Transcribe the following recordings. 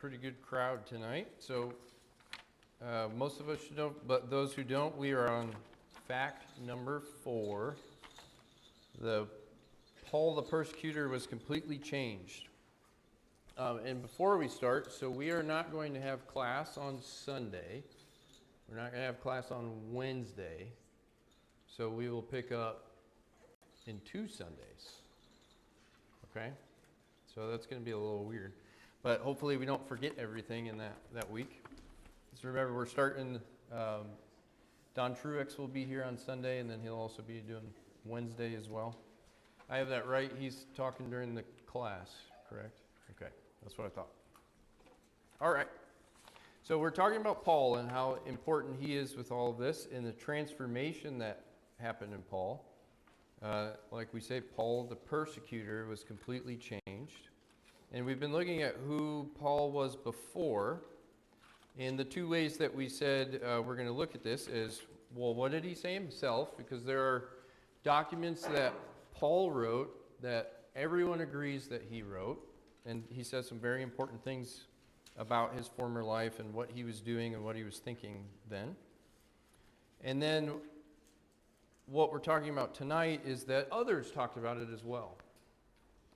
Pretty good crowd tonight. So most of us should know, but those who don't, we are on fact number 4. Paul the persecutor was completely changed. And before we start, so we are not going to have class on Sunday. We're not going to have class on Wednesday. So we will pick up in 2 Sundays. Okay? So that's going to be a little weird. But hopefully we don't forget everything in that week. Just remember, we're starting, Don Truex will be here on Sunday, and then he'll also be doing Wednesday as well. I have that right. He's talking during the class, correct? Okay, that's what I thought. All right. So we're talking about Paul and how important he is with all of this and the transformation that happened in Paul. Like we say, Paul the persecutor was completely changed. And we've been looking at who Paul was before. And the 2 ways that we said we're going to look at this is, well, what did he say himself? Because there are documents that Paul wrote that everyone agrees that he wrote. And he says some very important things about his former life and what he was doing and what he was thinking then. And then what we're talking about tonight is that others talked about it as well.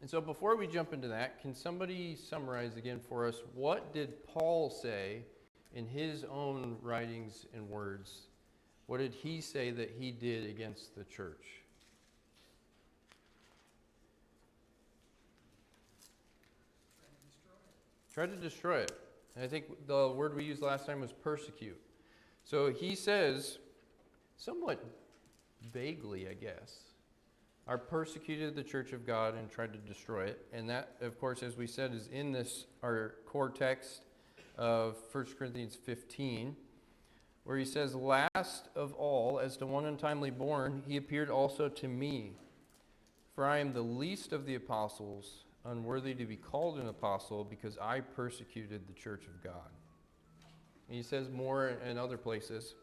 And so before we jump into that, can somebody summarize again for us, what did Paul say in his own writings and words? What did he say that he did against the church? Tried to destroy it. And I think the word we used last time was persecute. So he says, somewhat vaguely, I guess, are persecuted the church of God and tried to destroy it. And that, of course, as we said, is in this, our core text of 1 Corinthians 15, where he says, "Last of all, as to one untimely born, he appeared also to me. For I am the least of the apostles, unworthy to be called an apostle, because I persecuted the church of God." And he says more in other places.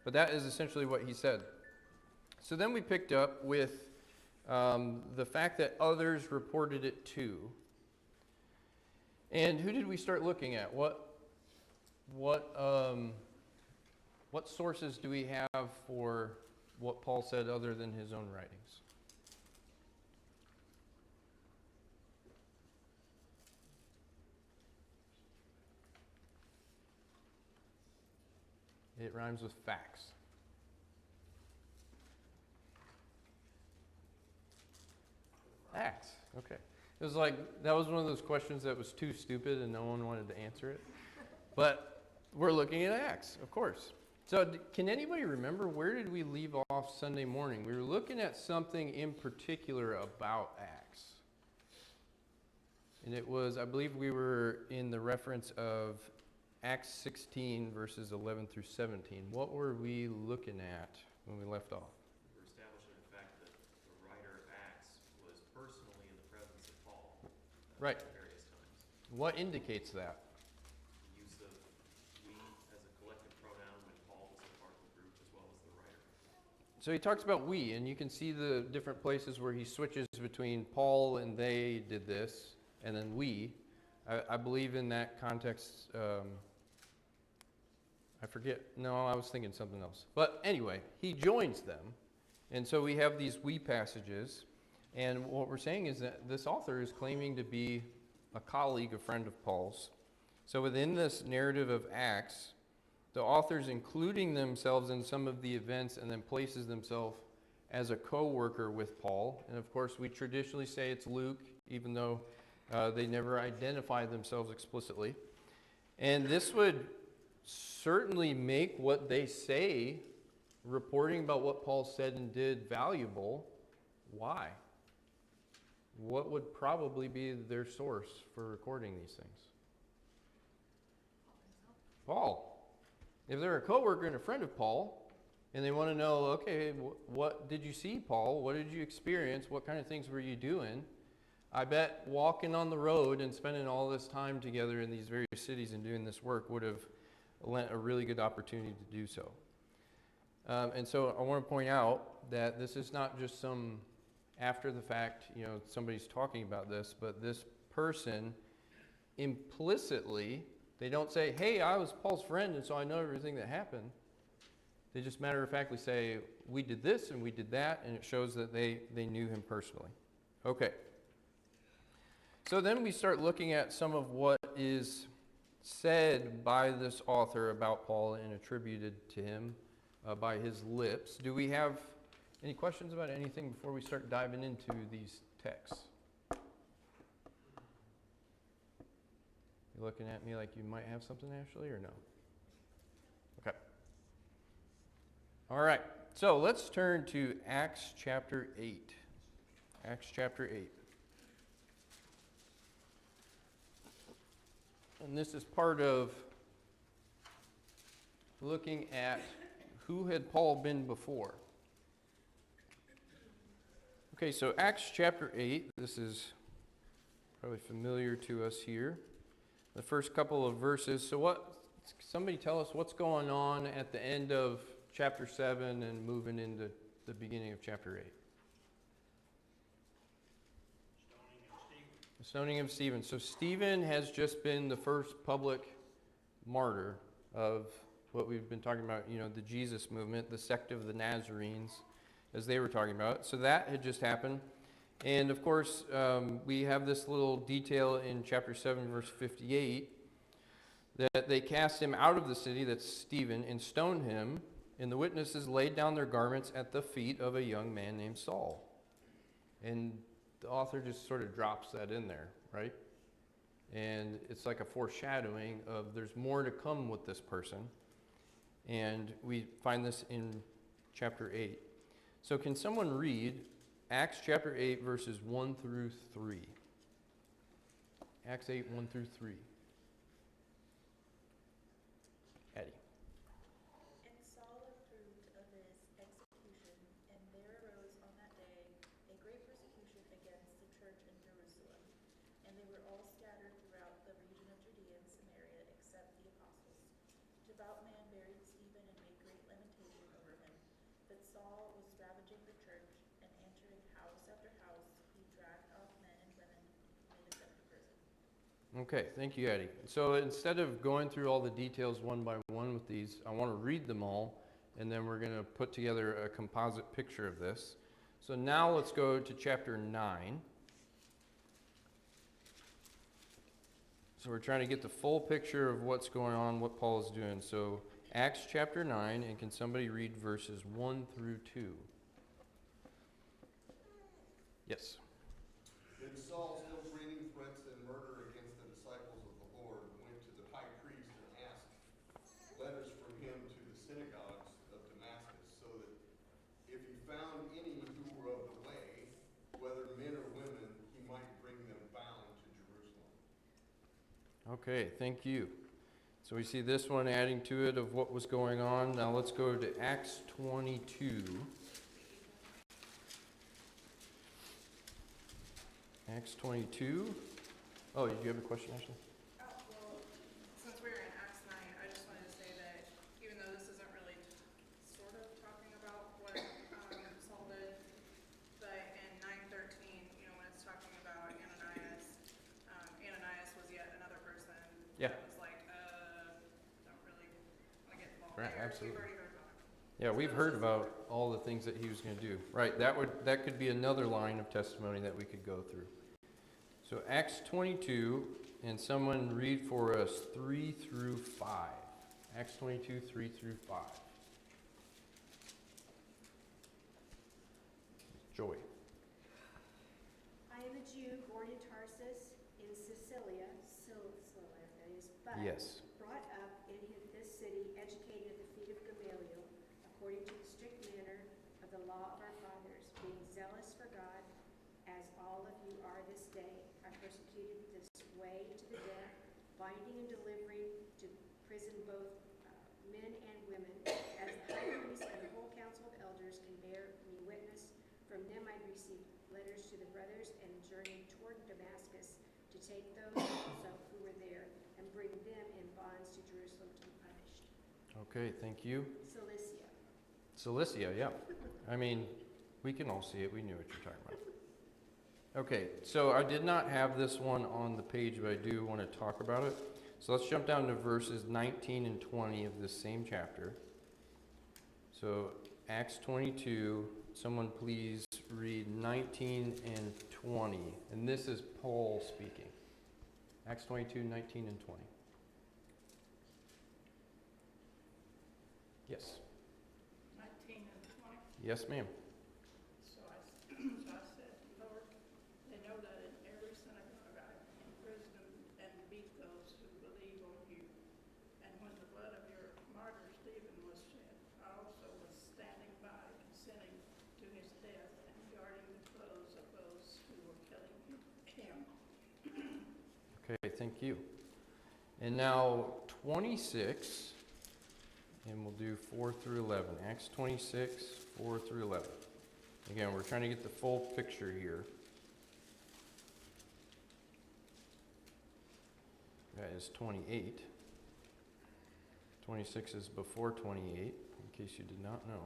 But that is essentially what he said. So then we picked up with the fact that others reported it too. And who did we start looking at? What sources do we have for what Paul said other than his own writings? It rhymes with facts. Acts. Okay. It was like, that was one of those questions that was too stupid and no one wanted to answer it. But we're looking at Acts, of course. So can anybody remember, where did we leave off Sunday morning? We were looking at something in particular about Acts. And it was, I believe we were in the reference of Acts 16, verses 11 through 17. What were we looking at when we left off? Right. At various times. What indicates that? The use of we as a collective pronoun when Paul was a part of the group as well as the writer. So he talks about we, and you can see the different places where he switches between Paul and they did this, and then we. I believe in that context, I forget. No, I was thinking something else. But anyway, he joins them, and so we have these we passages. And what we're saying is that this author is claiming to be a colleague, a friend of Paul's. So within this narrative of Acts, the author's including themselves in some of the events and then places themselves as a co-worker with Paul. And of course, we traditionally say it's Luke, even though they never identify themselves explicitly. And this would certainly make what they say, reporting about what Paul said and did, valuable. Why? What would probably be their source for recording these things? Paul. If they're a coworker and a friend of Paul, and they want to know, okay, what did you see, Paul? What did you experience? What kind of things were you doing? I bet walking on the road and spending all this time together in these various cities and doing this work would have lent a really good opportunity to do so. And so I want to point out that this is not just some after the fact, somebody's talking about this, but this person implicitly, they don't say, hey, I was Paul's friend and so I know everything that happened. They just matter-of-factly say, we did this and we did that, and it shows that they knew him personally. Okay. So then we start looking at some of what is said by this author about Paul and attributed to him by his lips. Do we have any questions about anything before we start diving into these texts? You looking at me like you might have something, Ashley, or no? Okay. All right. So let's turn to Acts chapter 8. Acts chapter 8. And this is part of looking at who had Paul been before. Okay, so Acts chapter 8, this is probably familiar to us here. The first couple of verses. So somebody tell us what's going on at the end of chapter 7 and moving into the beginning of chapter 8. The stoning of Stephen. So Stephen has just been the first public martyr of what we've been talking about, the Jesus movement, the sect of the Nazarenes, as they were talking about. So that had just happened. And of course, we have this little detail in chapter 7, verse 58, that they cast him out of the city, that's Stephen, and stoned him, and the witnesses laid down their garments at the feet of a young man named Saul. And the author just sort of drops that in there, right? And it's like a foreshadowing of there's more to come with this person. And we find this in chapter 8. So can someone read Acts chapter 8, verses 1 through 3? Acts 8, 1 through 3. Eddie. And Saul approved of his execution, and there arose on that day a great persecution against the church in Jerusalem. And they were all scattered throughout the region of Judea and Samaria, except the apostles. Devout man buried Stephen and made great lamentation over him. But Saul was ravaging the church, and entering house after house, he dragged off men and women, committed them to prison. Okay, thank you, Eddie. So instead of going through all the details one by one with these, I want to read them all, and then we're going to put together a composite picture of this. So now let's go to chapter 9. So we're trying to get the full picture of what's going on, what Paul is doing. So Acts chapter 9, and can somebody read verses 1 through 2? Yes. Then Saul, still breathing threats and murder against the disciples of the Lord, went to the high priest and asked letters from him to the synagogues of Damascus, so that if he found any who were of the way, whether men or women, he might bring them bound to Jerusalem. Okay, thank you. So we see this one adding to it of what was going on. Now let's go to Acts 22. Acts 22. Oh, did you have a question, Ashley? Well, since we're in Acts 9, I just wanted to say that even though this isn't really sort of talking about what Saul did, but in 9:13, when it's talking about Ananias, Ananias was yet another person Yeah. that was like, don't really want to get involved Right, there. absolutely. We've already heard about it. Yeah, we've heard about all the things that he was going to do. Right, that could be another line of testimony that we could go through. So Acts 22, and someone read for us 3 through 5. Acts 22, 3 through 5. Joy. I am a Jew born in Tarsus in Sicilia, that is, but Yes. brought up in this city, educated at the feet of Gamaliel, according to the strict manner of the law of our fathers, being zealous for God, as all of you are this day. I persecuted this way to the death, binding and delivering to prison both men and women, as the high priest and the whole council of elders can bear me witness. From them I received letters to the brothers, and journeyed toward Damascus to take those also who were there and bring them in bonds to Jerusalem to be punished. Okay, thank you. Cilicia. Cilicia, yeah. I mean, we can all see it. We knew what you're talking about. Okay, so I did not have this one on the page, but I do want to talk about it. So let's jump down to verses 19 and 20 of this same chapter. So Acts 22, someone please read 19 and 20. And this is Paul speaking. Acts 22, 19 and 20. Yes. 19 and 20. Yes, ma'am. So I said, Lord, they know that in every synagogue I imprisoned and beat those who believe on you. And when the blood of your martyr Stephen was shed, I also was standing by, consenting to his death and guarding the clothes of those who were killing him. Okay, thank you. And now 26, and we'll do 4 through 11. Acts 26, 4 through 11. Again, we're trying to get the full picture here. That is 28. 26 is before 28, in case you did not know.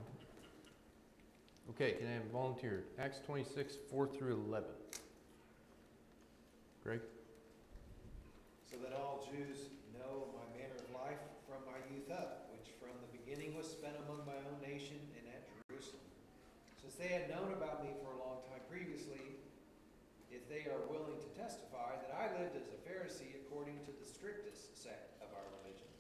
Okay, can I have a volunteer? Acts 26, 4 through 11. Greg? So that all Jews know my manner of life from my youth up, which from the beginning was spent among my own nation and at Jerusalem. Since they had known about me for a long time previously, if they are willing to testify that I lived as a Pharisee according to the strictest sect of our religion.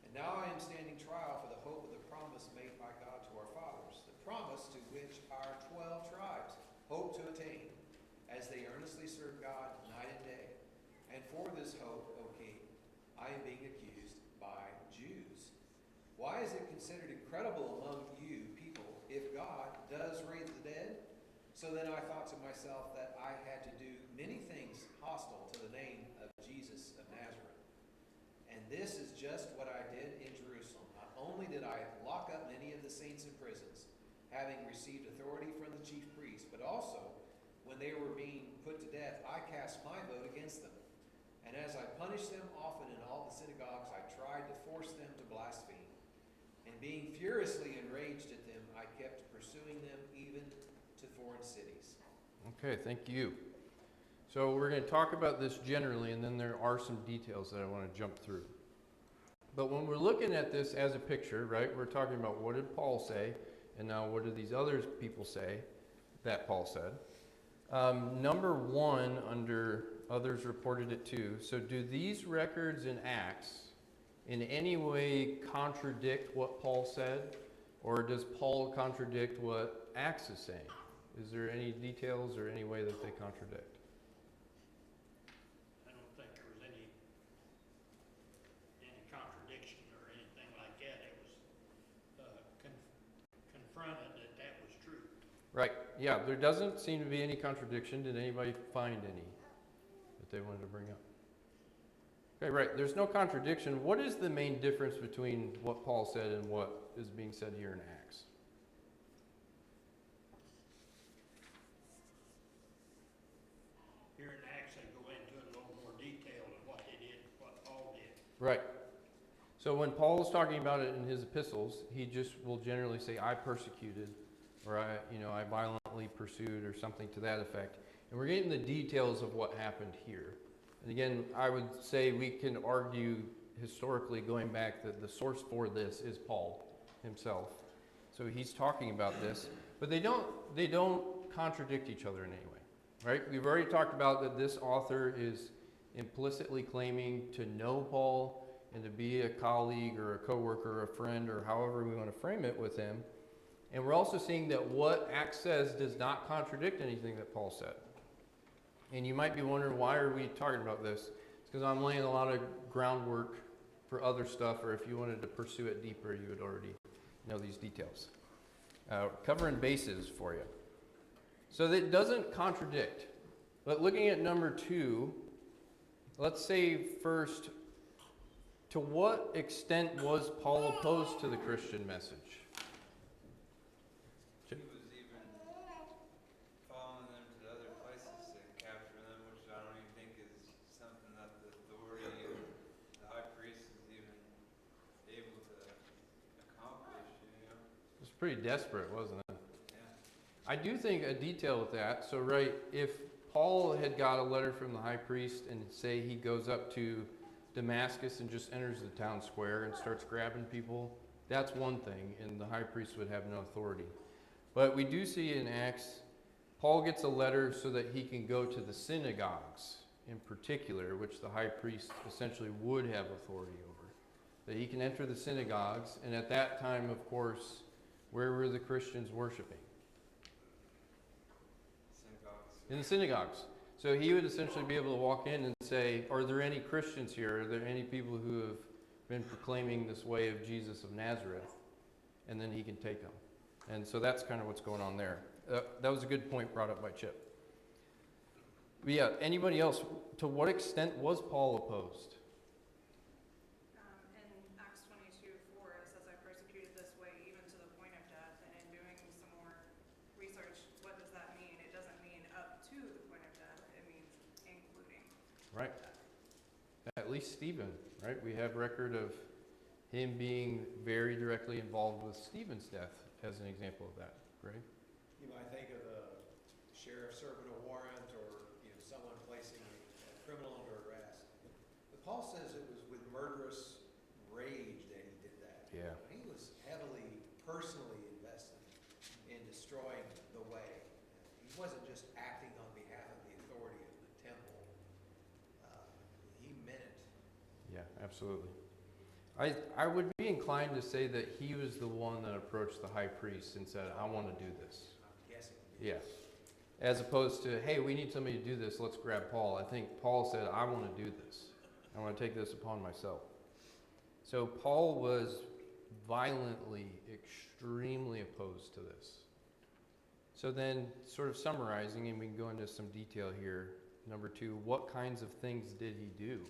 And now I am standing trial for the hope of the promise made by God to our fathers, the promise to which our 12 tribes hope to attain, as they earnestly serve God night and day. And for this hope, O King, I am being accused by Jews. Why is it considered incredible among you people if God does raise the dead? So then I thought to myself that I had to do many things hostile to the name of Jesus of Nazareth. And this is just what I did in Jerusalem. Not only did I lock up many of the saints in prisons, having received authority from the chief priests, but also, when they were being put to death, I cast my vote against them. And as I punished them often in all the synagogues, I tried to force them to blaspheme. And being furiously enraged at them, I kept pursuing them even to foreign cities. Okay, thank you. So we're going to talk about this generally, and then there are some details that I want to jump through. But when we're looking at this as a picture, right, we're talking about what did Paul say, and now what do these other people say that Paul said. Number one, under others reported it too. So do these records in Acts in any way contradict what Paul said? Or does Paul contradict what Acts is saying? Is there any details or any way that they contradict? I don't think there was any contradiction or anything like that. It was confronted that was true. Right. Yeah, there doesn't seem to be any contradiction. Did anybody find any that they wanted to bring up? Okay, right. There's no contradiction. What is the main difference between what Paul said and what is being said here in Acts? Here in Acts, they go into a little more detail than what they did, what Paul did. Right. So when Paul is talking about it in his epistles, he just will generally say, I persecuted, or I violently pursued, or something to that effect. And we're getting the details of what happened here. And again, I would say we can argue historically, going back, that the source for this is Paul himself. So he's talking about this, but they don't contradict each other in any way, right? We've already talked about that this author is implicitly claiming to know Paul and to be a colleague or a coworker or a friend, or however we want to frame it, with him. And we're also seeing that what Acts says does not contradict anything that Paul said. And you might be wondering, why are we talking about this? It's because I'm laying a lot of groundwork for other stuff, or if you wanted to pursue it deeper, you would already know these details. Covering bases for you. So that doesn't contradict. But looking at number two, let's say first, to what extent was Paul opposed to the Christian message? He was even following them to other places to capture them, which I don't even think is something that the authority of the high priest is even able to accomplish, It was pretty desperate, wasn't it? Yeah. I do think a detail with that, so right, if Paul had got a letter from the high priest and say he goes up to Damascus and just enters the town square and starts grabbing people, that's one thing, and the high priest would have no authority. But we do see in Acts, Paul gets a letter so that he can go to the synagogues in particular, which the high priest essentially would have authority over. That he can enter the synagogues, and at that time, of course, where were the Christians worshiping? Synagogues. In the synagogues. So he would essentially be able to walk in and say, are there any Christians here? Are there any people who have been proclaiming this way of Jesus of Nazareth? And then he can take them. And so that's kind of what's going on there. That was a good point brought up by Chip. But yeah, anybody else, to what extent was Paul opposed? In Acts 22:4, it says, I persecuted this way even to the point of death. And in doing some more research, what does that mean? It doesn't mean up to the point of death. It means including Right. death. At least Stephen, right? We have record of him being very directly involved with Stephen's death as an example of that. Greg? You might think of a sheriff serving a warrant or, someone placing a criminal under arrest. But Paul says it was with murderous rage that he did that. Yeah. He was heavily, personally invested in destroying the way. He wasn't just acting on behalf of the authority of the temple. He meant it. Yeah, absolutely. I would be inclined to say that he was the one that approached the high priest and said, I want to do this. I'm guessing. Yeah. As opposed to, hey, we need somebody to do this, let's grab Paul. I think Paul said, I want to do this. I want to take this upon myself. So Paul was violently, extremely opposed to this. So then, sort of summarizing, and we can go into some detail here. Number 2, what kinds of things did he do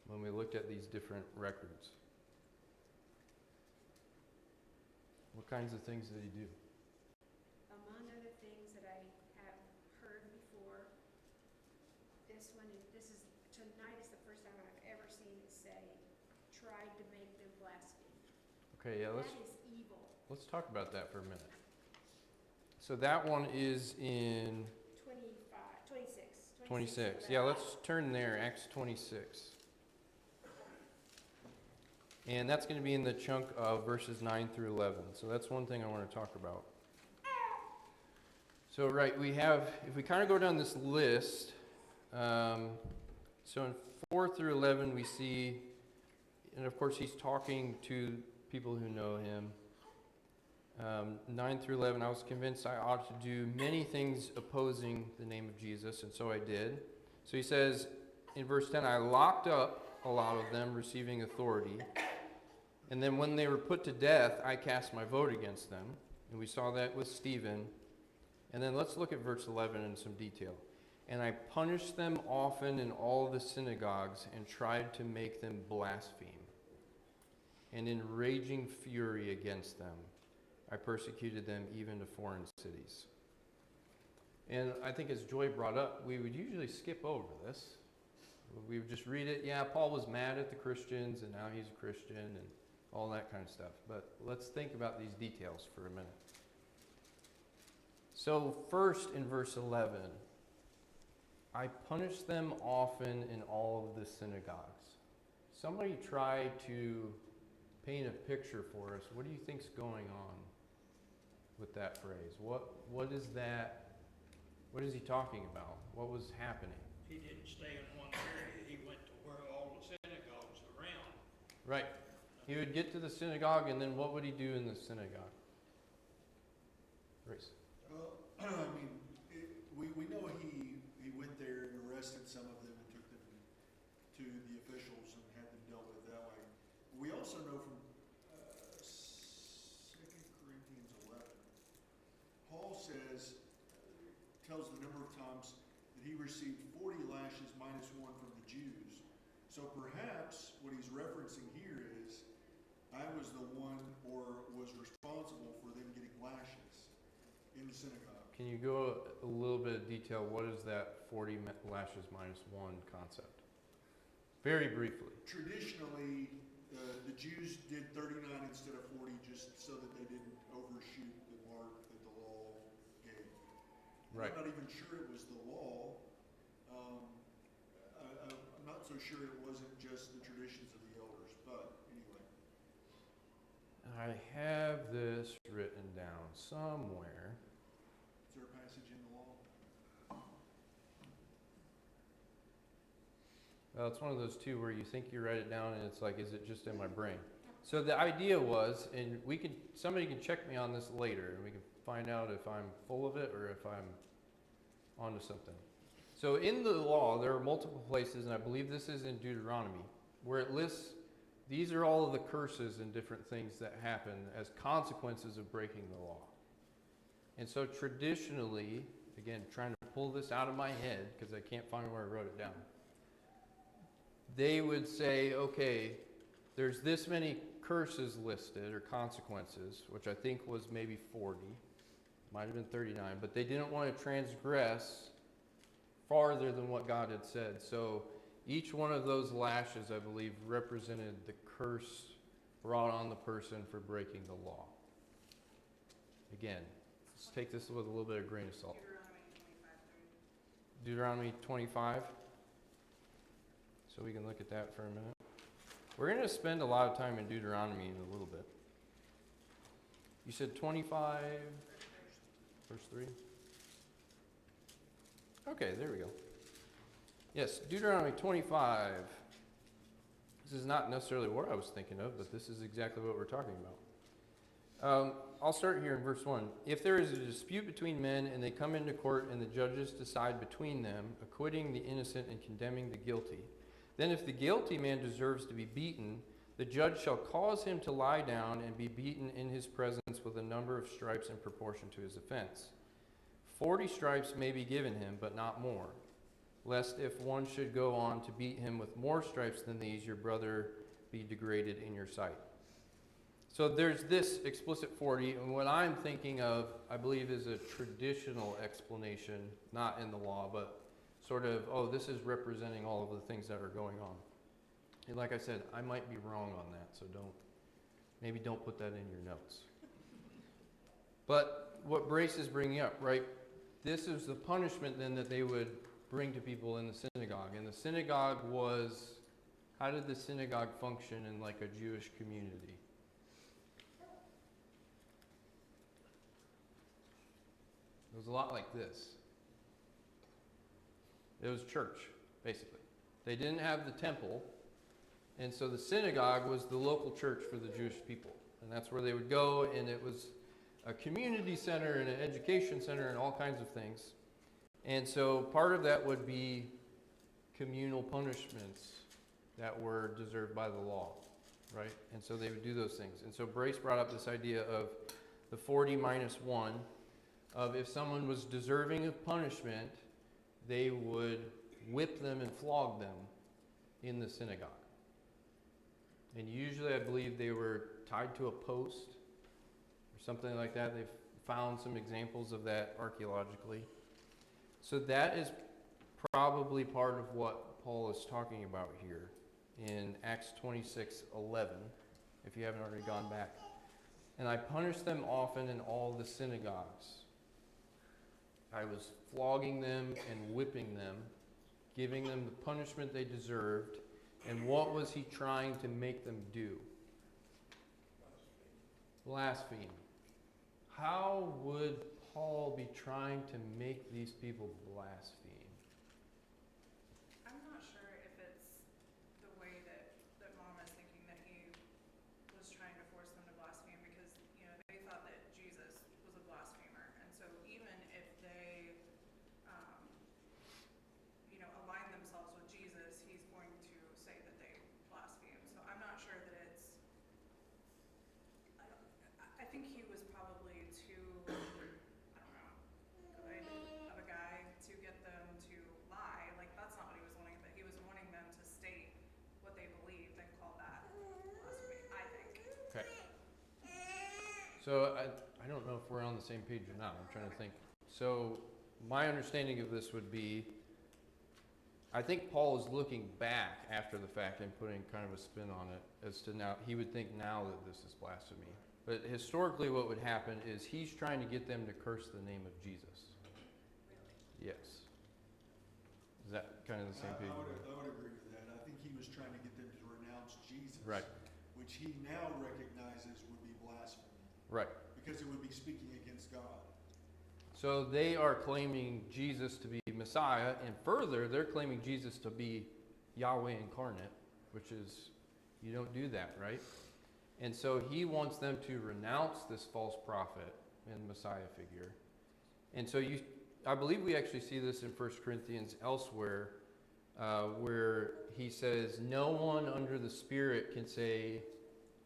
when we looked at these different records? What kinds of things did he do? Among other things that I have heard before, tonight is the first time I've ever seen it say, tried to make them blaspheme. Okay, yeah, That is evil. let's talk about that for a minute. So that one is in 26. Yeah, let's turn there, Acts 26. And that's going to be in the chunk of verses 9 through 11. So that's one thing I want to talk about. So, right, we have, if we kind of go down this list, so in 4 through 11 we see, and of course he's talking to people who know him. 9 through 11, I was convinced I ought to do many things opposing the name of Jesus, and so I did. So he says in verse 10, I locked up a lot of them, receiving authority. And then when they were put to death, I cast my vote against them. And we saw that with Stephen. And then let's look at verse 11 in some detail. And I punished them often in all the synagogues and tried to make them blaspheme. And in raging fury against them, I persecuted them even to foreign cities. And I think as Joy brought up, we would usually skip over this. We would just read it. Yeah, Paul was mad at the Christians, and now he's a Christian, and all that kind of stuff. But let's think about these details for a minute. So first in verse 11, I punished them often in all of the synagogues. Somebody try to paint a picture for us. What do you think's going on with that phrase? What is that? What is he talking about? What was happening? He didn't stay in one area. He went to where all the synagogues around. Right. He would get to the synagogue, and then what would he do in the synagogue? Grace. Well, we know he went there and arrested some of them and took them to the officials and had them dealt with that way. We also know from 2 Corinthians 11, Paul tells the number of times that he received 40 lashes minus 1 from the Jews. So perhaps what he's referencing here is, I was the one or was responsible for them getting lashes in the synagogue. Can you go a little bit of detail? What is that 40 lashes minus 1 concept? Very briefly. Traditionally, the Jews did 39 instead of 40 just so that they didn't overshoot the mark that the law gave. Right. I'm not even sure it was the law. I'm not so sure it wasn't just the traditions of the elders, but anyway. I have this written down somewhere. Is there a passage in the law? Well, it's one of those two where you think you write it down and it's like, is it just in my brain? So the idea was, and somebody can check me on this later and we can find out if I'm full of it or if I'm onto something. So in the law, there are multiple places, and I believe this is in Deuteronomy, where it lists, these are all of the curses and different things that happen as consequences of breaking the law. And so traditionally, again, trying to pull this out of my head because I can't find where I wrote it down, they would say, okay, there's this many curses listed or consequences, which I think was maybe 40, might have been 39, but they didn't want to transgress farther than what God had said. So each one of those lashes, I believe, represented the curse brought on the person for breaking the law. Again, let's take this with a little bit of grain of salt. Deuteronomy 25. So we can look at that for a minute. We're going to spend a lot of time in Deuteronomy in a little bit. You said 25, verse 3? Okay, there we go. Yes, Deuteronomy 25. This is not necessarily what I was thinking of, but this is exactly what we're talking about. I'll start here in verse 1. If there is a dispute between men and they come into court and the judges decide between them, acquitting the innocent and condemning the guilty, then if the guilty man deserves to be beaten, the judge shall cause him to lie down and be beaten in his presence with a number of stripes in proportion to his offense. 40 stripes may be given him, but not more, lest if one should go on to beat him with more stripes than these, your brother be degraded in your sight. So there's this explicit 40, and what I'm thinking of, I believe, is a traditional explanation, not in the law, but sort of, oh, this is representing all of the things that are going on. And like I said, I might be wrong on that, so maybe don't put that in your notes. But what Brace is bringing up, right? This is the punishment then that they would bring to people in the synagogue. And the synagogue was, how did the synagogue function in like a Jewish community? It was a lot like this. It was church, basically. They didn't have the temple, and so the synagogue was the local church for the Jewish people. And that's where they would go, and it was a community center and an education center and all kinds of things. And so part of that would be communal punishments that were deserved by the law, right? And so they would do those things. And so Brace brought up this idea of the 40 minus 1, of if someone was deserving of punishment, they would whip them and flog them in the synagogue. And usually I believe they were tied to a post or something like that. They've found some examples of that archaeologically. So that is probably part of what Paul is talking about here in Acts 26:11, if you haven't already gone back. And I punished them often in all the synagogues. I was flogging them and whipping them, giving them the punishment they deserved. And what was he trying to make them do? Blaspheme. How would Paul be trying to make these people blaspheme? I'm not sure if it's the way that Mom is thinking that he was trying to force them to blaspheme, because, they thought that Jesus was a blasphemer. And so even if they, align themselves with Jesus, he's going to say that they blaspheme. So I'm not sure that it's, I think he was probably too, good of a guy to get them to lie. Like, that's not what he was wanting, but he was wanting them to state what they believed and call that blasphemy, I think. Okay. So I don't know if we're on the same page or not. I'm trying to think. So my understanding of this would be, I think Paul is looking back after the fact and putting kind of a spin on it as to now, he would think now that this is blasphemy. But historically what would happen is he's trying to get them to curse the name of Jesus. Yes. Is that kind of the same page? I would agree with that. I think he was trying to get them to renounce Jesus. Right. Which he now recognizes would be blasphemy. Right. Because it would be speaking against God. So they are claiming Jesus to be Messiah, and further, they're claiming Jesus to be Yahweh incarnate, which is, you don't do that, right? And so he wants them to renounce this false prophet and Messiah figure. And so I believe we actually see this in 1 Corinthians elsewhere, where he says, no one under the Spirit can say,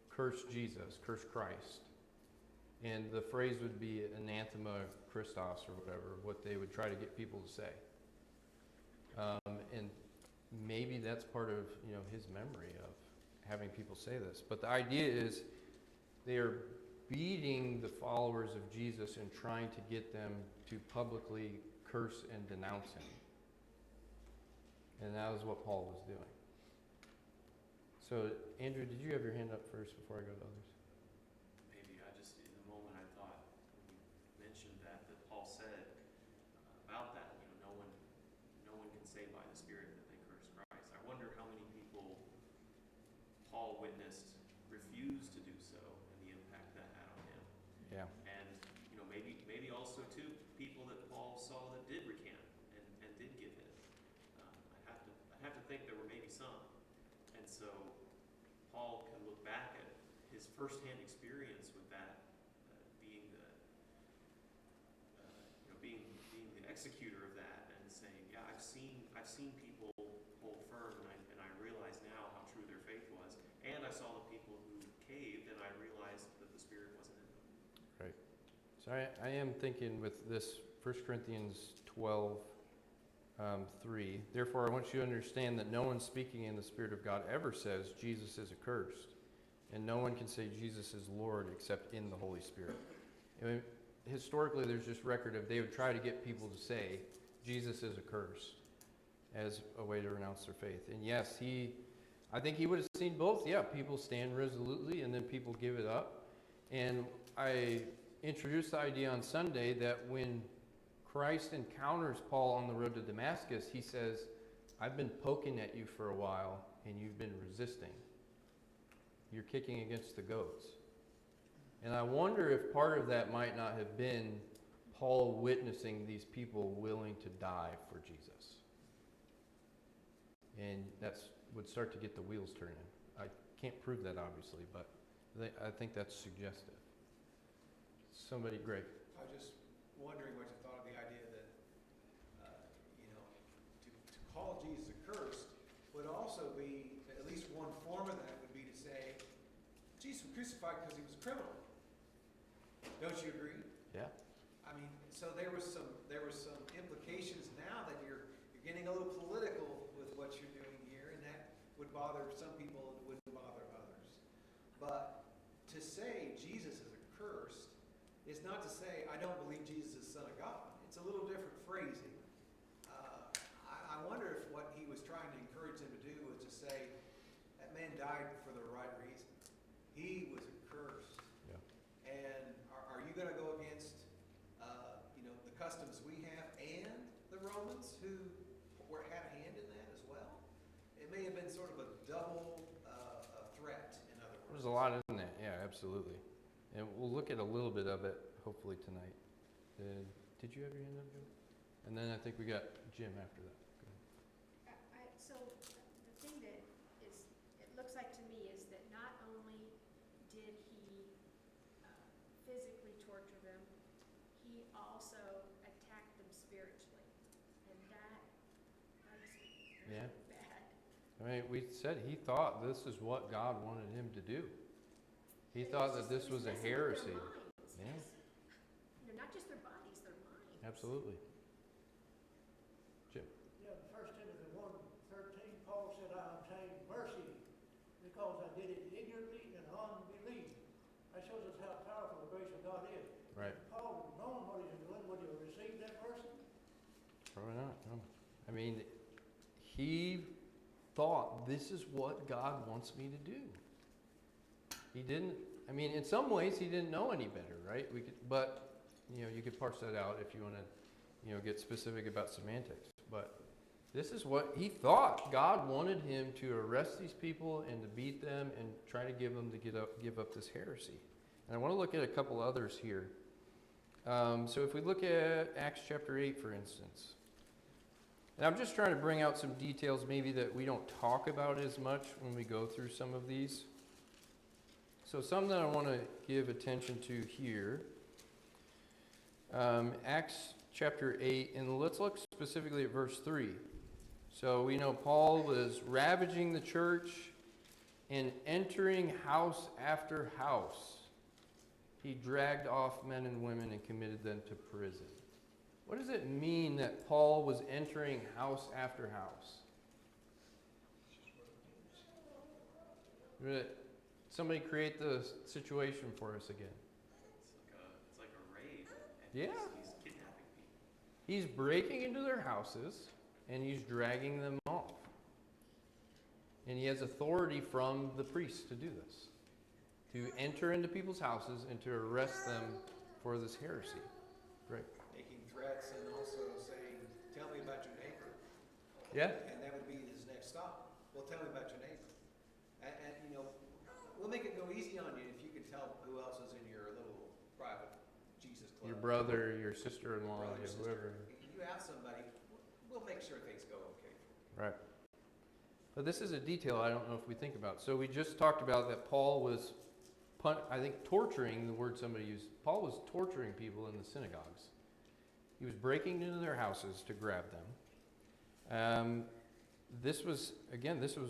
curse Jesus, curse Christ. And the phrase would be anathema Christos or whatever, what they would try to get people to say. And maybe that's part of, his memory of having people say this. But the idea is they are beating the followers of Jesus and trying to get them to publicly curse and denounce him. And that was what Paul was doing. So, Andrew, did you have your hand up first before I go to others? Maybe I just, in the moment, I thought when you mentioned that Paul said about that, no one can say by the Spirit that they curse Christ. I wonder how many people Paul witnessed refused to do so and the impact that had on him. Yeah. And, maybe also, too, people that Paul saw that did recant and did give in. I'd have to think there were maybe some. And so Paul can look back at his firsthand experience with that, being the executor of that, and saying, yeah, I've seen people hold firm, and I realize now how true their faith was, and I saw the people who caved, and I realized that the Spirit wasn't in them. Right. So I am thinking with this 1 Corinthians 12, 3. Therefore, I want you to understand that no one speaking in the Spirit of God ever says Jesus is accursed, and no one can say Jesus is Lord except in the Holy Spirit. Historically, there's just record of they would try to get people to say Jesus is accursed as a way to renounce their faith. And yes, I think he would have seen both. Yeah, people stand resolutely, and then people give it up. And I introduced the idea on Sunday that when Christ encounters Paul on the road to Damascus, he says, I've been poking at you for a while, and you've been resisting. You're kicking against the goats. And I wonder if part of that might not have been Paul witnessing these people willing to die for Jesus. And that would start to get the wheels turning. I can't prove that, obviously, but I think that's suggestive. Somebody, Greg. I was just wondering what you thought of the idea that, to call Jesus accursed would also be, at least one form of that would be to say, Jesus was crucified because he was a criminal. Don't you agree? Yeah. I mean, so there was some implications now that you're getting a little political with what you're doing here, and that would bother some people and wouldn't bother others. But to say Jesus is accursed is not to say I don't believe Jesus is Son of God. It's a little different phrasing. I wonder if what he was trying to encourage them to do was to say that man died for the right reason. He was accursed. Yeah. And are you going to go against the customs we have and the Romans who had a hand in that as well? It may have been sort of a double threat, in other words. There's a lot in that. Yeah, absolutely. And we'll look at a little bit of it, hopefully, tonight. Did you have your hand up, Jim? And then I think we got Jim after that. Go ahead. So the thing that it looks like to me is that not only did he physically torture them, he also attacked them spiritually. And that is Yeah. bad. I mean, we said he thought this is what God wanted him to do. He thought that this was a heresy. Yeah. Not just their bodies, their minds. Absolutely. Jim. Yeah, 1 Timothy 1:13, Paul said, I obtained mercy because I did it ignorantly and unbelief. That shows us how powerful the grace of God is. Right. Paul, knowing what he was doing, would he have received that mercy? Probably not. No. I mean, he thought this is what God wants me to do. He didn't. I mean, in some ways, he didn't know any better, right? But you could parse that out if you want to get specific about semantics. But this is what he thought. God wanted him to arrest these people and to beat them and try to give them to give up this heresy. And I want to look at a couple others here. So if we look at Acts chapter 8, for instance. And I'm just trying to bring out some details maybe that we don't talk about as much when we go through some of these. So some that I want to give attention to here. Acts chapter 8, and let's look specifically at verse 3. So we know Paul was ravaging the church and entering house after house. He dragged off men and women and committed them to prison. What does it mean that Paul was entering house after house? Somebody create the situation for us again. It's like a raid. And Yeah. He's kidnapping people. He's breaking into their houses and he's dragging them off. And he has authority from the priests to do this. To enter into people's houses and to arrest them for this heresy. Right. Making threats and also saying, tell me about your neighbor. Yeah. And that would be his next stop. Well, tell me about your neighbor. And we'll make it go easy on you if you could tell who else is in your little private Jesus club. Your brother, your sister-in-law, Brother, sister. whoever. You have somebody, we'll make sure things go okay. Right. But this is a detail I don't know if we think about. So we just talked about that Paul was, torturing, the word somebody used. Paul was torturing people in the synagogues. He was breaking into their houses to grab them. This was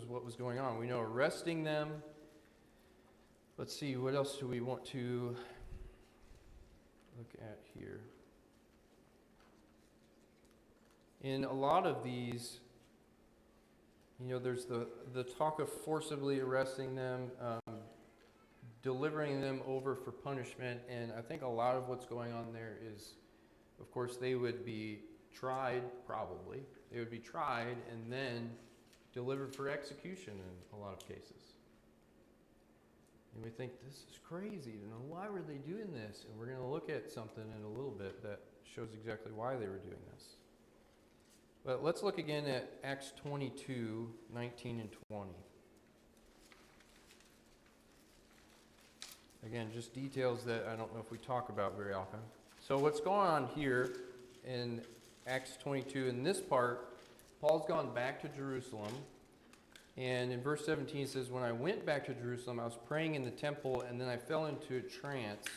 what was going on. We know arresting them. Let's see, what else do we want to look at here? In a lot of these, there's the talk of forcibly arresting them, delivering them over for punishment, and I think a lot of what's going on there is, of course, they would be tried, probably. They would be tried and then delivered for execution in a lot of cases. And we think, this is crazy. Why were they doing this? And we're going to look at something in a little bit that shows exactly why they were doing this. But let's look again at Acts 22, 19 and 20. Again, just details that I don't know if we talk about very often. So what's going on here in Acts 22, in this part, Paul's gone back to Jerusalem. And in verse 17 it says, when I went back to Jerusalem, I was praying in the temple, and then I fell into a trance.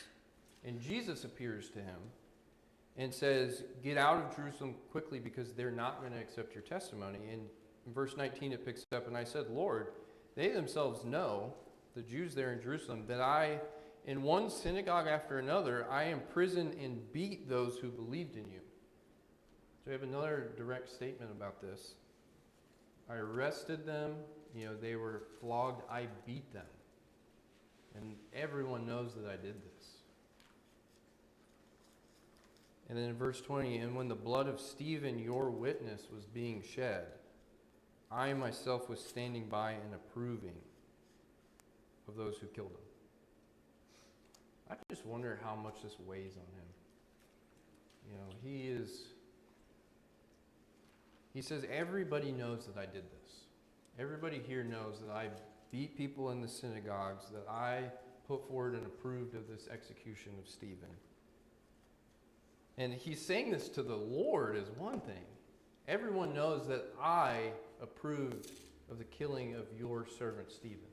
And Jesus appears to him and says, get out of Jerusalem quickly, because they're not going to accept your testimony. And in verse 19 it picks up, and I said, Lord, they themselves know, the Jews there in Jerusalem, that I, in one synagogue after another, I imprisoned and beat those who believed in you. So we have another direct statement about this. I arrested them, they were flogged, I beat them. And everyone knows that I did this. And then in verse 20, and when the blood of Stephen, your witness, was being shed, I myself was standing by and approving of those who killed him. I just wonder how much this weighs on him. He says, everybody knows that I did this. Everybody here knows that I beat people in the synagogues, that I put forward and approved of this execution of Stephen. And he's saying this to the Lord is one thing. Everyone knows that I approved of the killing of your servant Stephen.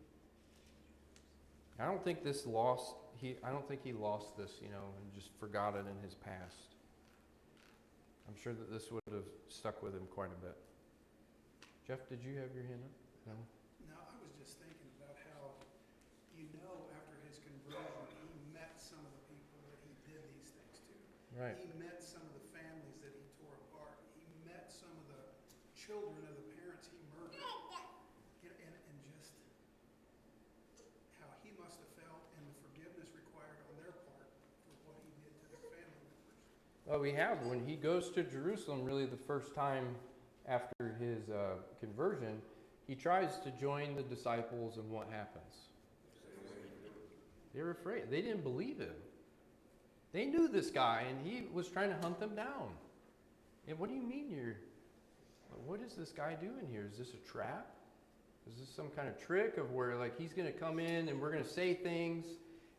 I don't think he lost this, and just forgot it in his past. I'm sure that this would have stuck with him quite a bit. Jeff, did you have your hand up? No? No, I was just thinking about how, after his conversion, he met some of the people that he did these things to. Right. He met some of the families that he tore apart. He met some of the children of the parents he murdered. And just how he must have felt, and the forgiveness required on their part for what he did to their family members. Well, we have. When he goes to Jerusalem, really the first time after his conversion, he tries to join the disciples, and what happens? They were afraid. They didn't believe him. They knew this guy, and he was trying to hunt them down. And what do you mean what is this guy doing here? Is this a trap? Is this some kind of trick of where like he's going to come in and we're going to say things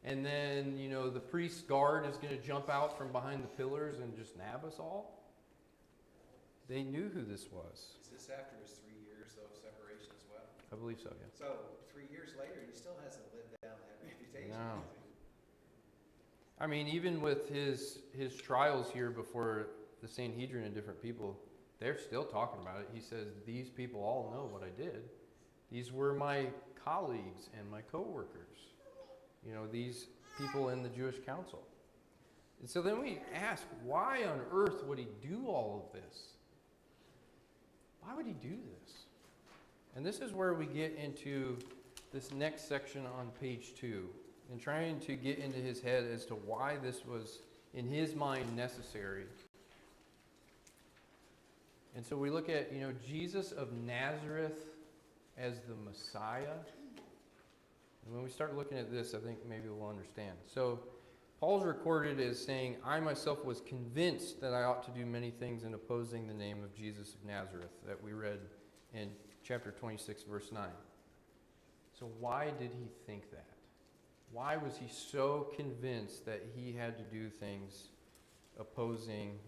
and then, the priest's guard is going to jump out from behind the pillars and just nab us all? They knew who this was. Is this after his 3 years of separation as well? I believe so, yeah. So 3 years later, he still hasn't lived down that reputation. No. I mean, even with his trials here before the Sanhedrin and different people, they're still talking about it. He says, these people all know what I did. These were my colleagues and my co-workers. These people in the Jewish council. And so then we ask, why on earth would he do all of this? Why would he do this? And this is where we get into this next section on page 2 and trying to get into his head as to why this was, in his mind, necessary. And so we look at, Jesus of Nazareth as the Messiah. And when we start looking at this, I think maybe we'll understand. So Paul's recorded as saying, I myself was convinced that I ought to do many things in opposing the name of Jesus of Nazareth, that we read in chapter 26, verse 9. So why did he think that? Why was he so convinced that he had to do things opposing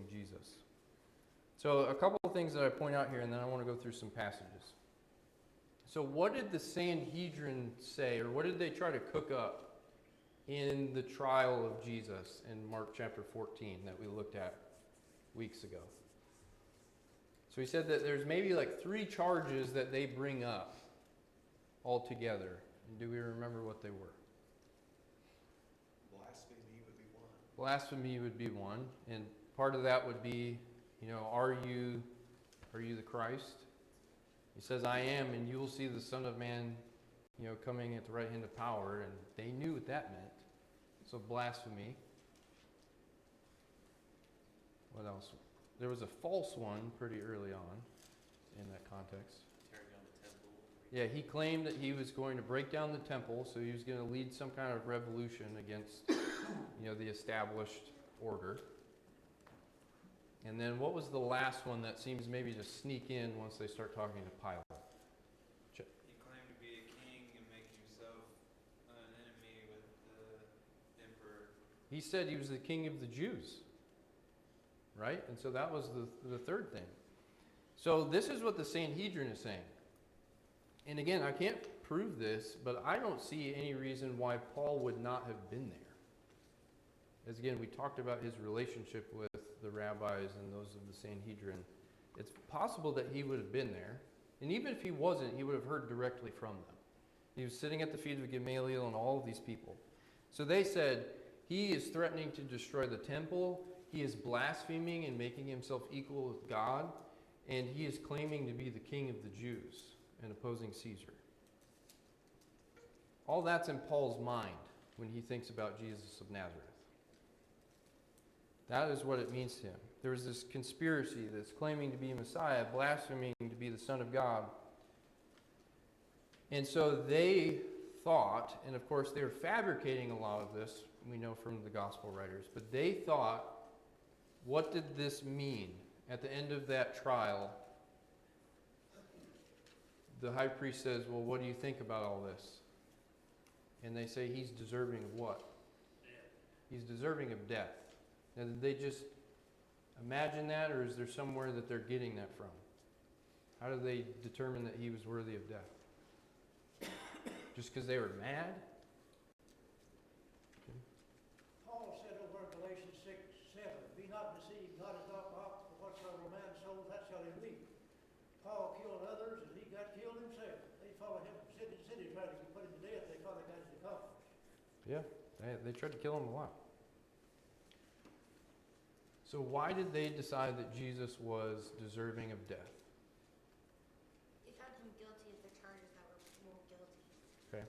Jesus? So a couple of things that I point out here, and then I want to go through some passages. So what did the Sanhedrin say, or what did they try to cook up in the trial of Jesus in Mark chapter 14 that we looked at weeks ago? So he said that there's maybe like 3 charges that they bring up altogether. And do we remember what they were? Blasphemy would be one. Blasphemy would be one. And part of that would be, are you the Christ? He says, I am, and you will see the Son of Man, coming at the right hand of power. And they knew what that meant. So blasphemy. What else? There was a false one pretty early on in that context. Tearing down the temple. Yeah, he claimed that he was going to break down the temple, so he was going to lead some kind of revolution against, the established order. And then what was the last one that seems maybe to sneak in once they start talking to Pilate? He claimed to be a king and make himself an enemy with the emperor. He said he was the king of the Jews, right? And so that was the third thing. So this is what the Sanhedrin is saying. And again, I can't prove this, but I don't see any reason why Paul would not have been there. As again, we talked about his relationship with the rabbis and those of the Sanhedrin. It's possible that he would have been there. And even if he wasn't, he would have heard directly from them. He was sitting at the feet of Gamaliel and all of these people. So they said, he is threatening to destroy the temple. He is blaspheming and making himself equal with God. And he is claiming to be the king of the Jews and opposing Caesar. All that's in Paul's mind when he thinks about Jesus of Nazareth. That is what it means to him. There was this conspiracy that's claiming to be Messiah, blaspheming to be the Son of God. And so they thought, and of course they were fabricating a lot of this, we know from the gospel writers, but they thought, what did this mean? At the end of that trial, the high priest says, well, what do you think about all this? And they say he's deserving of what? He's deserving of death. Now, did they just imagine that, or is there somewhere that they're getting that from? How do they determine that he was worthy of death? Just because they were mad? Paul said over in Galatians 6:7, be not deceived, God is not mocked, for whatsoever a man sows, that shall he reap. Paul killed others, and he got killed himself. They followed him from city to city, trying to put him to death. They thought they got his accomplice. Yeah, they tried to kill him a lot. So why did they decide that Jesus was deserving of death? They found him guilty of the charges that were more guilty. Okay.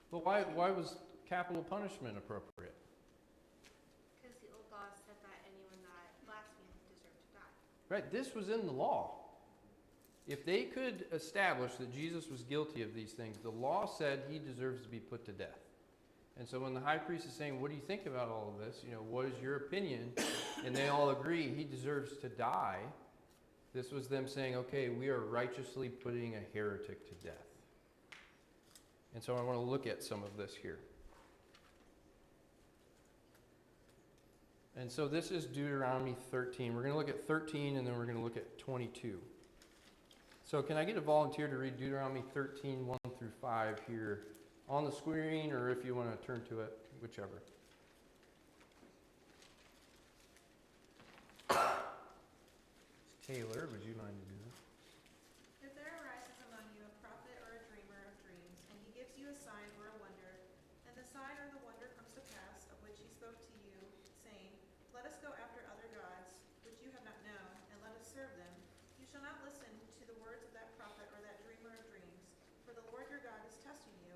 But why was capital punishment appropriate? Because the old law said that anyone that blasphemed deserved to die. Right, this was in the law. If they could establish that Jesus was guilty of these things, the law said he deserves to be put to death. And so when the high priest is saying, what do you think about all of this? What is your opinion? And they all agree he deserves to die. This was them saying, okay, we are righteously putting a heretic to death. And so I want to look at some of this here. And so this is Deuteronomy 13. We're going to look at 13 and then we're going to look at 22. So can I get a volunteer to read Deuteronomy 13, 1 through 5 here on the screen, or if you want to turn to it, whichever. Taylor, would you mind to do that? If there arises among you a prophet or a dreamer of dreams, and he gives you a sign or a wonder, and the sign or the wonder comes to pass, of which he spoke to you, saying, let us go after other gods, which you have not known, and let us serve them, you shall not listen to the words of that prophet or that dreamer of dreams, for the Lord your God is testing you,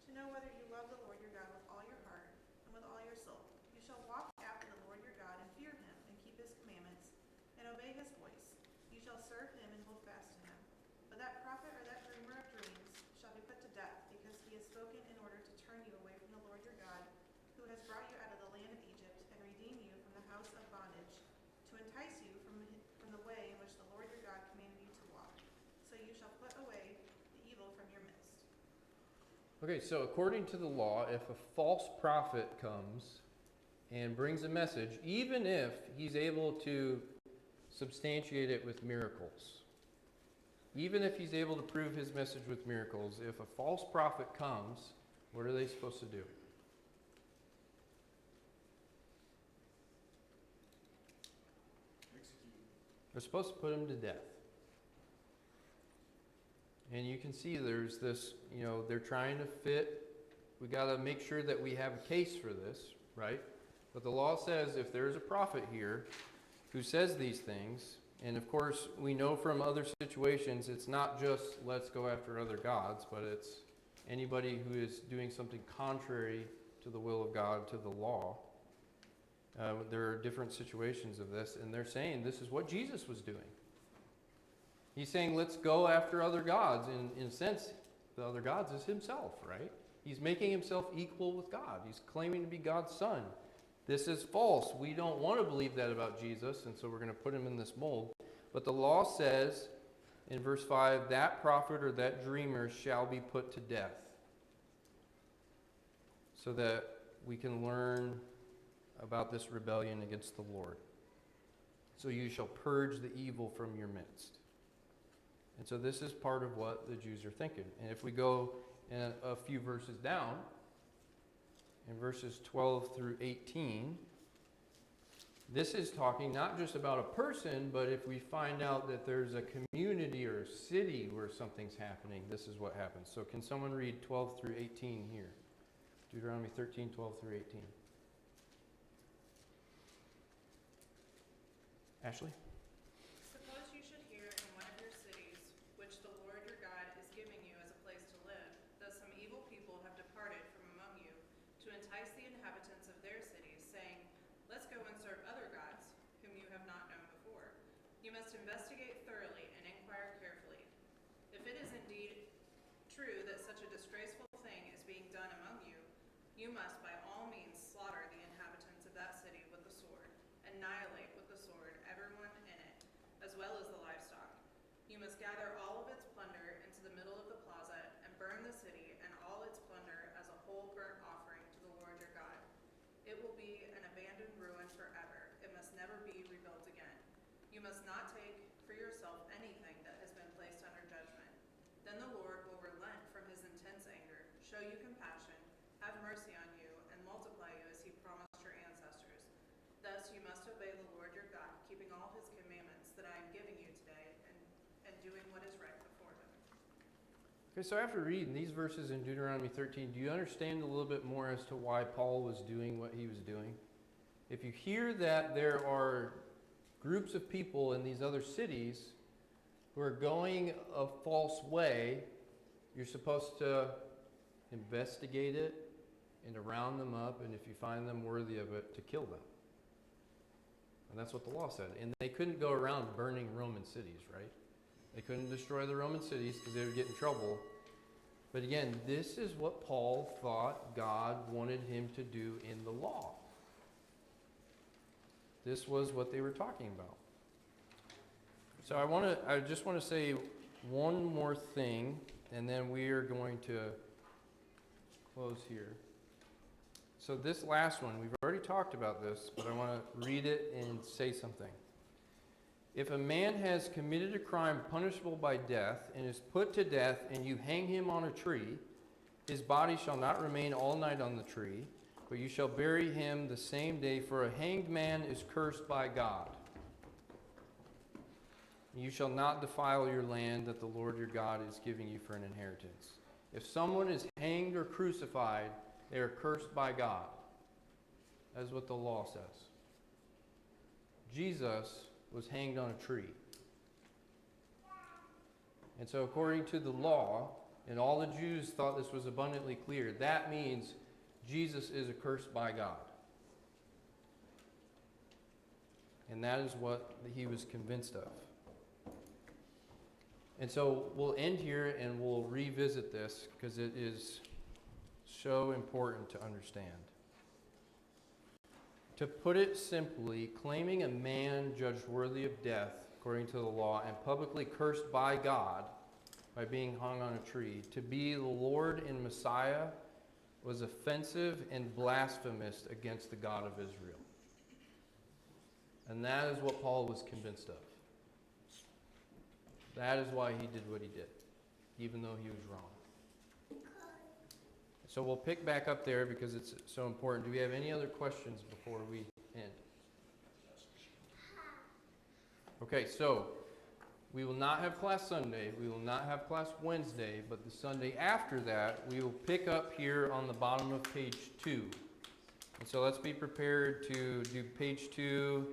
to know whether you love the Lord your God with all your heart and with all your soul. You shall walk after the Lord your God and fear him and keep his commandments and obey his voice. You shall serve him and hold fast to him. But that prophet or that dreamer of dreams shall be put to death, because he has spoken in order to turn you away from the Lord your God, who has brought you out of the land of Egypt and redeemed you from the house of bondage, to entice you from the way in which the Lord your God commanded you to walk. So you shall put away the evil from your midst. Okay, so according to the law, if a false prophet comes and brings a message, even if he's able to substantiate it with miracles, even if he's able to prove his message with miracles, if a false prophet comes, what are they supposed to do? Execute. They're supposed to put him to death. And you can see there's this, they're trying to fit. We got to make sure that we have a case for this, right? But the law says if there's a prophet here who says these things, and of course we know from other situations it's not just let's go after other gods, but it's anybody who is doing something contrary to the will of God, to the law. There are different situations of this, and they're saying this is what Jesus was doing. He's saying, let's go after other gods. In a sense, the other gods is himself, right? He's making himself equal with God. He's claiming to be God's son. This is false. We don't want to believe that about Jesus, and so we're going to put him in this mold. But the law says in verse 5, that prophet or that dreamer shall be put to death, so that we can learn about this rebellion against the Lord. So you shall purge the evil from your midst. And so this is part of what the Jews are thinking. And if we go a few verses down, in verses 12 through 18, this is talking not just about a person, but if we find out that there's a community or a city where something's happening, this is what happens. So can someone read 12 through 18 here? Deuteronomy 13, 12 through 18. Ashley? Suppose you should hear in one of your cities, which the Lord your God is giving you as a place to live, that some evil people have departed from among you to entice the inhabitants of their cities, saying, let's go and serve other gods, whom you have not known before. You must investigate thoroughly and inquire carefully. If it is indeed true that such a disgraceful thing is being done among you, you must by all means slaughter the inhabitants of that city with the sword, annihilate with the sword everyone in it, as well as the livestock. You must gather all of its plunder into the middle of the plaza and burn the city and all its plunder as a whole burnt offering to the Lord your God. It will be an abandoned ruin forever. It must never be rebuilt again. You must not take for yourself anything that has been placed under judgment. Then the Lord will relent from his intense anger, show you compassion, have mercy on you, and multiply you as he promised your ancestors. Thus you must obey the Lord your God, keeping all his commandments that I am giving you today, and doing what is right before him. Okay, so after reading these verses in Deuteronomy 13, do you understand a little bit more as to why Paul was doing what he was doing? If you hear that there are groups of people in these other cities who are going a false way, you're supposed to investigate it and to round them up, and if you find them worthy of it, to kill them. And that's what the law said. And they couldn't go around burning Roman cities, right? They couldn't destroy the Roman cities because they would get in trouble. But again, this is what Paul thought God wanted him to do in the law. This was what they were talking about. So I just want to say one more thing, and then we are going to close here. So this last one, we've already talked about this, but I want to read it and say something. If a man has committed a crime punishable by death and is put to death and you hang him on a tree, his body shall not remain all night on the tree, but you shall bury him the same day, for a hanged man is cursed by God. You shall not defile your land that the Lord your God is giving you for an inheritance. If someone is hanged or crucified, they are cursed by God. That is what the law says. Jesus was hanged on a tree. And so according to the law, and all the Jews thought this was abundantly clear, that means Jesus is accursed by God. And that is what he was convinced of. And so we'll end here and we'll revisit this because it is so important to understand. To put it simply, claiming a man judged worthy of death according to the law and publicly cursed by God by being hung on a tree, to be the Lord and Messiah, was offensive and blasphemous against the God of Israel. And that is what Paul was convinced of. That is why he did what he did, even though he was wrong. So we'll pick back up there because it's so important. Do we have any other questions before we end? Okay, so we will not have class Sunday. We will not have class Wednesday, but the Sunday after that, we will pick up here on the bottom of page 2. And so let's be prepared to do page 2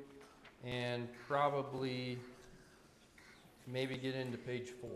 and probably maybe get into page 4.